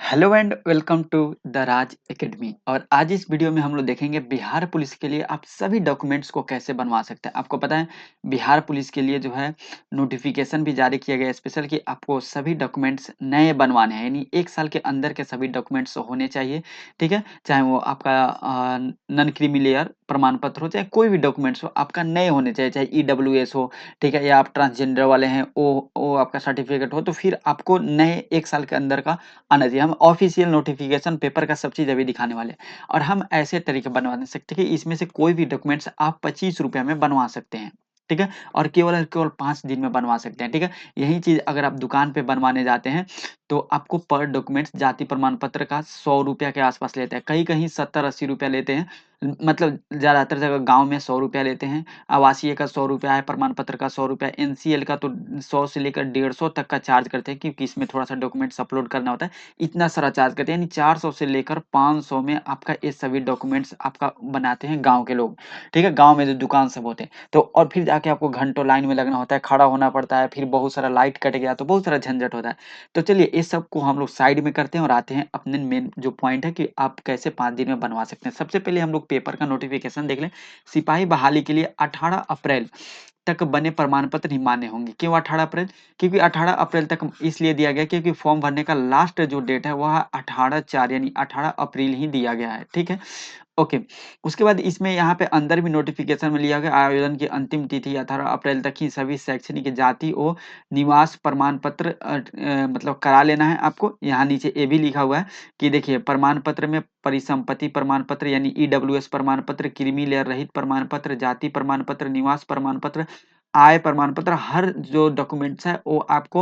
Hello and welcome to the Raj academy. और आज इस वीडियो में हम लोग देखेंगे बिहार पुलिस के लिए आप सभी डॉक्यूमेंट्स को कैसे बनवा सकते हैं। आपको पता है बिहार पुलिस के लिए जो है नोटिफिकेशन भी जारी किया गया है स्पेशल कि आपको सभी डॉक्यूमेंट्स नए बनवाने हैं, यानी 1 साल के अंदर के सभी डॉक्यूमेंट्स होने चाहिए। ठीक है, चाहे वो आपका नन क्रीमी लेयर प्रमाण पत्र हो, चाहे कोई भी डॉक्यूमेंट्स हो आपका नए होने चाहिए, चाहे EWS हो, ठीक है, या आप ट्रांसजेंडर वाले हैं वो आपका सर्टिफिकेट हो, तो फिर आपको नए 1 साल के अंदर का आना चाहिए। हम ऑफिशियल नोटिफिकेशन पेपर का सब चीज़ अभी दिखाने वाले हैं और हम ऐसे तरीके बनवा सकते हैं कि इसमें से कोई भी डॉक्यूमेंट्स आप 25 रुपये में बनवा सकते हैं। ठीक है, और केवल 5 दिन में बनवा सकते हैं। ठीक है, यही चीज़ अगर आप दुकान पे बनवाने जाते हैं तो आपको पर डॉक्यूमेंट्स जाति प्रमाण पत्र का 100 रुपया के आसपास लेते हैं, कहीं कहीं 70-80 रुपया लेते हैं। मतलब ज़्यादातर जगह गांव में 100 रुपया लेते हैं। आवासीय का 100 रुपया है, प्रमाण पत्र का 100 रुपया, NCL का तो 100 से लेकर 150 तक का चार्ज करते हैं, क्योंकि इसमें थोड़ा सा डॉक्यूमेंट्स अपलोड करना होता है। इतना सारा चार्ज करते हैं, यानी 400 से लेकर 500 में आपका ये सभी डॉक्यूमेंट्स आपका बनाते हैं गांव के लोग। ठीक है, गांव में जो दुकान सब होते हैं तो, और फिर जाके आपको घंटों लाइन में लगना होता है, खड़ा होना पड़ता है, फिर बहुत सारा लाइट कट गया तो बहुत सारा झंझट होता है। तो चलिए इस सब को हम लोग साइड में करते हैं और आते हैं अपने मेन जो पॉइंट है कि आप कैसे 5 दिन में बनवा सकते हैं। सबसे पहले हम लोग पेपर का नोटिफिकेशन देख लें। सिपाही बहाली के लिए 18 अप्रैल तक बने प्रमाण पत्र ही मान्य होंगे। क्यों 18 अप्रैल? क्योंकि 18 अप्रैल तक इसलिए दिया गया क्योंकि फॉर्म भरने का लास्ट जो डेट है वह 18/4 यानी 18 अप्रैल ही दिया गया है। ठीक है, ओके। उसके बाद इसमें यहाँ पे अंदर भी नोटिफिकेशन में लिया गया आवेदन की अंतिम तिथि 18 अप्रैल तक ही सभी शैक्षणिक जाति और निवास प्रमाण पत्र मतलब करा लेना है आपको। यहाँ नीचे ये भी लिखा हुआ है कि देखिए प्रमाण पत्र में परिसंपत्ति प्रमाण पत्र यानी EWS प्रमाण पत्र, क्रीमी लेयर रहित प्रमाण पत्र, जाति प्रमाण पत्र, निवास प्रमाण पत्र, आय प्रमाण पत्र, हर जो डॉक्यूमेंट्स है वो आपको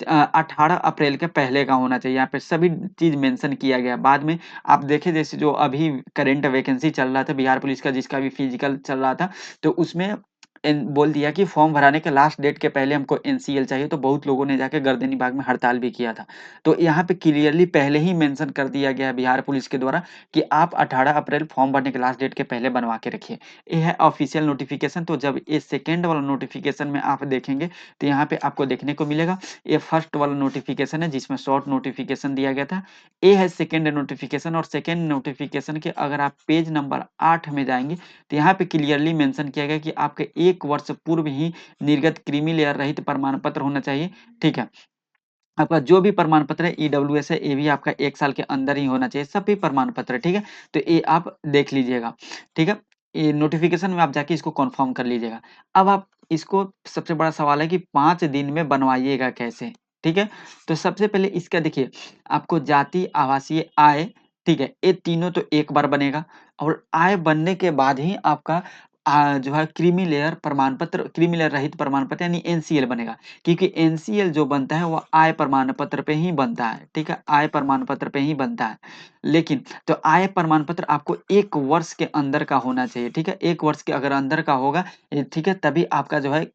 18 अप्रैल के पहले का होना चाहिए। यहाँ पे सभी चीज मेंशन किया गया है। बाद में आप देखें जैसे जो अभी करंट वैकेंसी चल रहा था बिहार पुलिस का, जिसका भी फिजिकल चल रहा था, तो उसमें बोल दिया कि फॉर्म भराने के लास्ट डेट के पहले हमको NCL चाहिए, तो बहुत लोगों ने जाके गर्दनी बाग में हड़ताल भी किया था। तो यहाँ पे क्लियरली पहले ही मेंशन कर दिया गया है बिहार पुलिस के द्वारा कि आप 18 अप्रैल फॉर्म भरने के लास्ट डेट के पहले बनवा के रखिए। ये है ऑफिशियल नोटिफिकेशन। तो जब ये सेकेंड वाला नोटिफिकेशन में आप देखेंगे तो यहाँ पे आपको देखने को मिलेगा ये फर्स्ट वाला नोटिफिकेशन है जिसमें शॉर्ट नोटिफिकेशन दिया गया था। ये है सेकेंड नोटिफिकेशन, और सेकेंड नोटिफिकेशन के अगर आप पेज नंबर 8 में जाएंगे तो यहाँ पे क्लियरली मेंशन किया गया कि आपके 1 वर्ष पूर्व ही निर्गत क्रीमी लेयर रहित प्रमाण पत्र होना चाहिए। ठीक है, आपका जो भी प्रमाण पत्र है EWS है, ये भी आपका 1 साल के अंदर ही होना चाहिए, सभी प्रमाण पत्र। ठीक है, तो ये आप देख लीजिएगा। ठीक है, ये नोटिफिकेशन में आप जाके इसको कंफर्म कर लीजिएगा। अब आप इसको, सबसे बड़ा सवाल है कि 5 दिन में बनवाइएगा कैसे। ठीक है, तो सबसे पहले इसका देखिए, आपको जाति, आवासीय, आय, ठीक है, ये तीनों तो एक बार बनेगा। और आय बनने के बाद ही आपका जो है क्रीमी लेयर प्रमाण पत्र, क्रीमी लेयर रहित प्रमाण पत्र यानी NCL बनेगा। क्योंकि NCL जो बनता है वो आय प्रमाण पत्र पे ही बनता है। ठीक है, आय प्रमाण पत्र पे ही बनता है। लेकिन तो आय प्रमाण पत्र आपको 1 वर्ष के अंदर का होना चाहिए। ठीक है, 1 वर्ष के अगर अंदर का होगा, ठीक है, तभी आपका जो है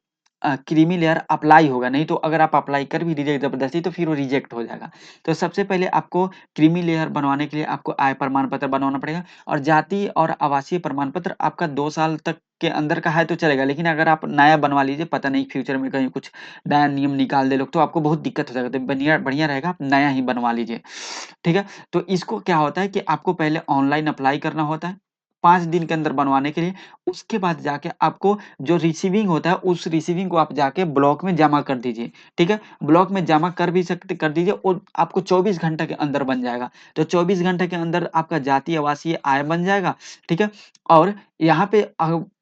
क्रीमी लेयर अप्लाई होगा। नहीं तो अगर आप अप्लाई कर भी दीजिए जबरदस्ती तो फिर वो रिजेक्ट हो जाएगा। तो सबसे पहले आपको क्रीमी लेयर बनवाने के लिए आपको आय प्रमाण पत्र बनवाना पड़ेगा। और जाति और आवासीय प्रमाण पत्र आपका 2 साल तक के अंदर का है तो चलेगा, लेकिन अगर आप नया बनवा लीजिए, पता नहीं फ्यूचर में कहीं कुछ नया नियम निकाल दे लोग, तो आपको बहुत दिक्कत हो जाएगा। तो बढ़िया बढ़िया रहेगा आप नया ही बनवा लीजिए। ठीक है, तो इसको क्या होता है कि आपको पहले ऑनलाइन अप्लाई करना होता है 5 दिन के अंदर बनवाने के लिए। उसके बाद जाके आपको जो रिसीविंग होता है उस रिसीविंग को आप जाके ब्लॉक में जमा कर दीजिए। ठीक है, ब्लॉक में जमा कर भी सकते कर दीजिए और आपको 24 घंटे के अंदर बन जाएगा। तो 24 घंटे के अंदर आपका जाति, आवासीय, आय बन जाएगा। ठीक है, और यहाँ पे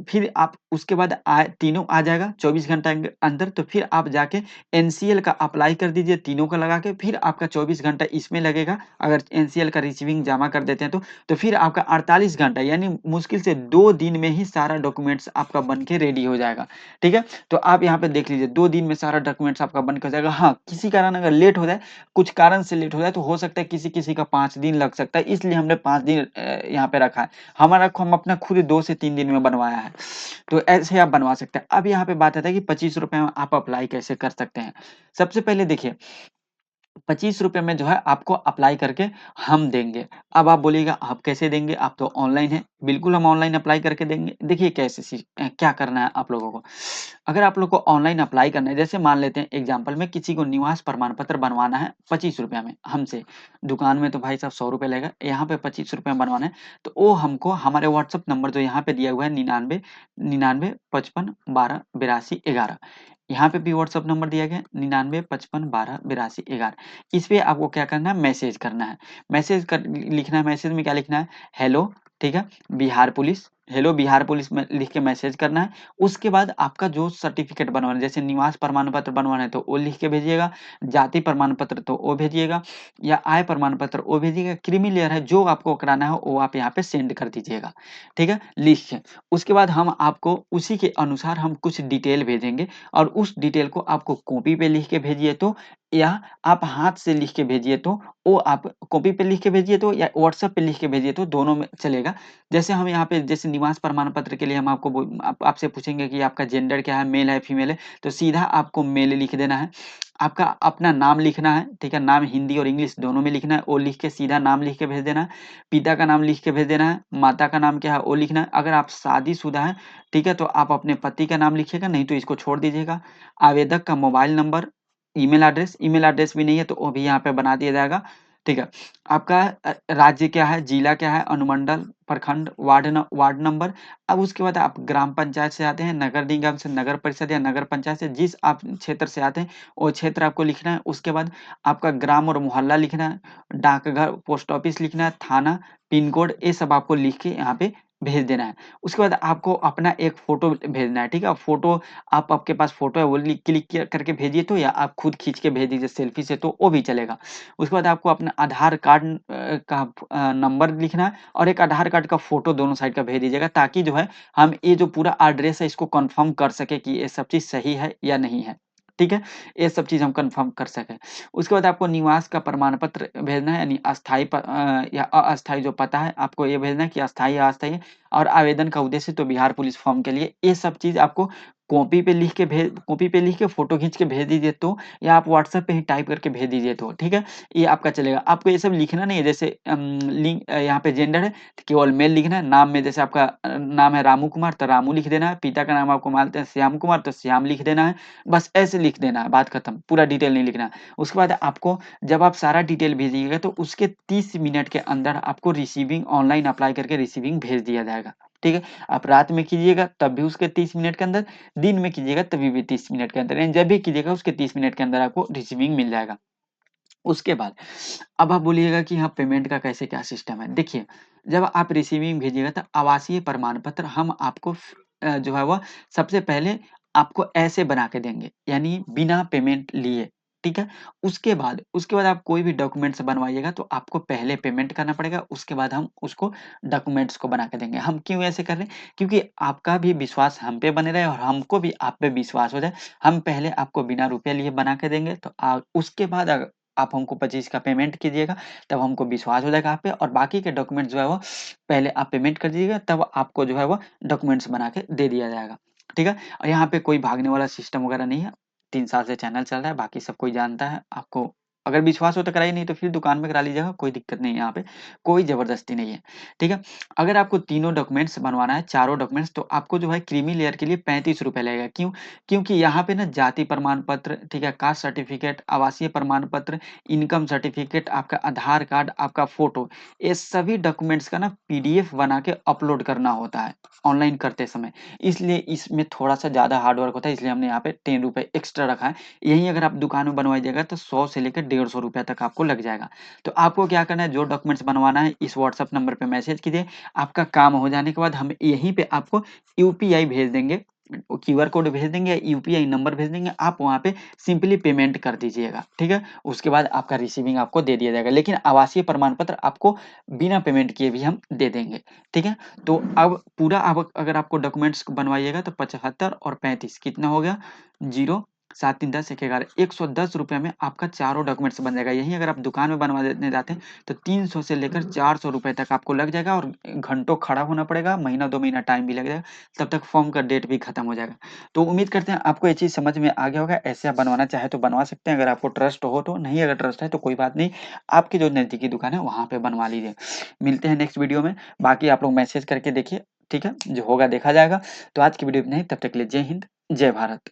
फिर आप उसके बाद आय तीनों आ जाएगा 24 घंटे के अंदर। तो फिर आप जाके NCL का अप्लाई कर दीजिए तीनों का लगा के, फिर आपका 24 घंटा इसमें लगेगा। अगर NCL का रिसीविंग जमा कर देते हैं तो फिर आपका 48 घंटा यानी मुश्किल से 2 दिन में ही सारा डॉक्यूमेंट्स आपका बन के रेडी हो जाएगा। ठीक है, तो आप यहाँ पे देख लीजिए 2 दिन में सारा डॉक्यूमेंट्स आपका बन के हो जाएगा। हाँ, किसी कारण अगर लेट हो जाए, कुछ कारण से लेट हो जाए तो हो सकता है किसी-किसी का 5 दिन लग सकता है, इसलिए हमने 5 दिन यहाँ पे रखा है। हम अपना खुद 2 से 3 दिन में बनवाया है। तो ऐसे आप बनवा सकते हैं। अब यहाँ पे बात आता है कि ₹25 में आप अप्लाई कैसे कर सकते हैं। सबसे पहले देखिए, ₹25 में जो है आपको अप्लाई करके हम देंगे। अब आप बोलिएगा आप कैसे देंगे? आप तो ऑनलाइन हैं। बिल्कुल हम ऑनलाइन अप्लाई करके देंगे। देखिए कैसे क्या करना है आप लोगों को। अगर आप लोग को ऑनलाइन अप्लाई करना है, जैसे मान लेते हैं एग्ज़ाम्पल में किसी को निवास प्रमाण पत्र बनवाना है ₹25 में हमसे। दुकान में तो भाई साहब ₹100 लगेगा, यहाँ पे ₹25 में बनवाना है, तो वो हमको हमारे व्हाट्सएप नंबर जो यहाँ पे दिया हुआ है 99 99 55 12 82 11, यहाँ पे भी व्हाट्सएप नंबर दिया गया है 99 55 12 82 11। इस पे आपको क्या करना है, मैसेज करना है। मैसेज कर लिखना है, मैसेज में क्या लिखना है, हेलो, ठीक है, Bihar police, hello Bihar police में लिख के मैसेज करना है। उसके बाद आपका जो सर्टिफिकेट बनवाना है, जैसे निवास प्रमाण पत्र बनवाना है तो वो लिख के भेजिएगा, जाति प्रमाण पत्र तो वो भेजिएगा, या आय प्रमाण पत्र वो भेजिएगा, क्रीमी लेयर है जो आपको कराना है वो आप यहाँ पे सेंड कर दीजिएगा, ठीक है, लिख के। उसके बाद हम आपको उसी के अनुसार हम कुछ डिटेल भेजेंगे, और उस डिटेल को आपको कॉपी पे लिख के भेजिए तो, या आप हाथ से लिख के भेजिए तो, वो आप कॉपी पे लिख के भेजिए तो या व्हाट्सएप पे लिख के भेजिए तो दोनों में चलेगा। जैसे हम यहाँ पे जैसे निवास प्रमाण पत्र के लिए हम आपको आपसे पूछेंगे कि आपका जेंडर क्या है, मेल है, फीमेल है, तो सीधा आपको मेल लिख देना है। आपका अपना नाम लिखना है, ठीक है, नाम हिंदी और इंग्लिश दोनों में लिखना है, वो लिख के सीधा नाम लिख के भेज देना है। पिता का नाम लिख के भेज देना है, माता का नाम क्या है वो लिखना है। अगर आप शादीशुदा हैं, ठीक है, तो आप अपने पति का नाम लिखिएगा, नहीं तो इसको छोड़ दीजिएगा। आवेदक का मोबाइल नंबर, ईमेल एड्रेस भी नहीं है तो वो भी यहाँ पे बना दिया जाएगा, ठीक है। आपका राज्य क्या है, जिला क्या है, अनुमंडल, प्रखंड, वार्ड नंबर। अब उसके बाद आप ग्राम पंचायत से आते हैं, नगर निगम से, नगर परिषद या नगर पंचायत से, जिस आप क्षेत्र से आते हैं वो क्षेत्र आपको लिखना है। उसके बाद आपका ग्राम और मोहल्ला लिखना है, डाकघर, पोस्ट ऑफिस लिखना है, थाना, पिन कोड, ये सब आपको लिख के यहाँ पे भेज देना है। उसके बाद आपको अपना एक फ़ोटो भेजना है, ठीक है? फ़ोटो आप आपके पास फ़ोटो है वो क्लिक किया करके भेजिए तो, या आप खुद खींच के भेज दीजिए सेल्फ़ी से तो वो भी चलेगा। उसके बाद आपको अपना आधार कार्ड का नंबर लिखना है, और एक आधार कार्ड का फ़ोटो दोनों साइड का भेज दीजिएगा, ताकि जो है हम ये जो पूरा एड्रेस है इसको कन्फर्म कर सकें कि ये सब चीज़ सही है या नहीं है। ठीक है? ये सब चीज़ हम कन्फर्म कर सकें। उसके बाद आपको निवास का प्रमाण पत्र भेजना है, यानी या अस्थायी जो पता है आपको ये भेजना है कि अस्थायी या अस्थायी है, और आवेदन का उद्देश्य तो बिहार पुलिस फ़ॉर्म के लिए ये सब चीज़ आपको कॉपी पे लिख के फ़ोटो खींच के भेज दीजिए तो, या आप व्हाट्सएप पे ही टाइप करके भेज दीजिए तो, ठीक है? ये आपका चलेगा। आपको ये सब लिखना नहीं है, जैसे यहाँ पे जेंडर है तो केवल मेल लिखना है। नाम में जैसे आपका नाम है रामू कुमार तो रामू लिख देना है, पिता का नाम आपको मानते हैं श्याम कुमार तो श्याम लिख देना है। बस ऐसे लिख देना है, बात खत्म, पूरा डिटेल नहीं लिखना है। उसके बाद आपको जब आप सारा डिटेल भेजिएगा तो उसके 30 मिनट के अंदर आपको रिसीविंग ऑनलाइन अप्लाई करके रिसीविंग भेज दिया जाएगा, ठीक है? आप रात में कीजिएगा तब भी उसके 30 मिनट के अंदर, दिन में कीजिएगा तभी भी 30 मिनट के अंदर, यानी जब भी कीजिएगा उसके 30 मिनट के अंदर आपको रिसीविंग मिल जाएगा। उसके बाद अब आप बोलिएगा कि हाँ, पेमेंट का कैसे क्या सिस्टम है? देखिए, जब आप रिसीविंग भेजिएगा तो आवासीय प्रमाण पत्र हम आपको जो है वह सबसे पहले आपको ऐसे बना के देंगे, यानी बिना पेमेंट लिए, ठीक है? उसके बाद आप कोई भी डॉक्यूमेंट्स बनवाइएगा तो आपको पहले पेमेंट करना पड़ेगा, उसके बाद हम उसको डॉक्यूमेंट्स को बना के देंगे। हम क्यों ऐसे कर रहे हैं? क्योंकि आपका भी विश्वास हम पे बने रहे और हमको भी आप पे विश्वास हो जाए। हम पहले आपको बिना रुपए लिए बना के देंगे, तो उसके बाद आप हमको 25 का पेमेंट कीजिएगा, तब हमको विश्वास हो जाएगा आप पे, और बाकी के डॉक्यूमेंट्स जो है वो पहले आप पेमेंट कर दीजिएगा, तब आपको जो है वो डॉक्यूमेंट्स बना के दे दिया जाएगा। ठीक है? और यहाँ पे कोई भागने वाला सिस्टम वगैरह नहीं है। 3 साल से चैनल चल रहा है, बाकी सब कोई जानता है। आपको अगर विश्वास हो तो कराइए, नहीं तो फिर दुकान में करा लीजिएगा, कोई दिक्कत नहीं है यहाँ पे, कोई ज़बरदस्ती नहीं है। ठीक है? अगर आपको तीनों डॉक्यूमेंट्स बनवाना है, चारों डॉक्यूमेंट्स, तो आपको जो है क्रीमी लेयर के लिए ₹35 लगेगा। क्यों? क्योंकि यहाँ पे ना जाति प्रमाण पत्र, ठीक है, कास्ट सर्टिफिकेट, आवासीय प्रमाण पत्र, इनकम सर्टिफिकेट, आपका आधार कार्ड, आपका फ़ोटो, ये सभी डॉक्यूमेंट्स का ना पीडीएफ बना के अपलोड करना होता है ऑनलाइन करते समय। इसलिए इसमें थोड़ा-सा ज़्यादा हार्ड वर्क होता है, इसलिए हमने यहाँ पे ₹10 एक्स्ट्रा रखा है। यहीं अगर आप दुकान में बनवाइएगा तो 100 से लेकर ₹150 तक आपको लग जाएगा। तो आपको क्या करना है, जो डॉक्यूमेंट्स बनवाना है इस व्हाट्सएप नंबर पे मैसेज कीजिए। आपका काम हो जाने के बाद हम यहीं पे आपको यूपीआई भेज देंगे, क्यूआर कोड भेज देंगे, यूपीआई नंबर भेज देंगे, आप वहाँ पे सिंपली पेमेंट कर दीजिएगा, ठीक है? उसके बाद आपका रिसीविंग आपको दे दिया जाएगा, लेकिन आवासीय प्रमाण पत्र आपको बिना पेमेंट किए भी हम दे देंगे, ठीक है? तो अब पूरा अब अगर आपको डॉक्यूमेंट्स बनवाइएगा तो 75 और 35 कितना हो गया? 0 7 3 10 1 11 ₹110 में आपका चारों डॉक्यूमेंट्स बन जाएगा। यहीं अगर आप दुकान में बनवाने जाते हैं तो 300 से लेकर ₹400 तक आपको लग जाएगा और घंटों खड़ा होना पड़ेगा, महीना 2 महीना टाइम भी लग जाएगा, तब तक फॉर्म का डेट भी खत्म हो जाएगा। तो उम्मीद करते हैं आपको ये चीज़ समझ में आ गया होगा। ऐसे आप बनवाना चाहें तो बनवा सकते हैं, अगर आपको ट्रस्ट हो तो, नहीं अगर ट्रस्ट है तो कोई बात नहीं, आपकी जो नज़दीकी दुकान है वहाँ पे बनवा लीजिए। मिलते हैं नेक्स्ट वीडियो में, बाकी आप लोग मैसेज करके देखिए, ठीक है? जो होगा देखा जाएगा। तो आज की वीडियो इतना ही, तब तक के लिए जय हिंद, जय भारत।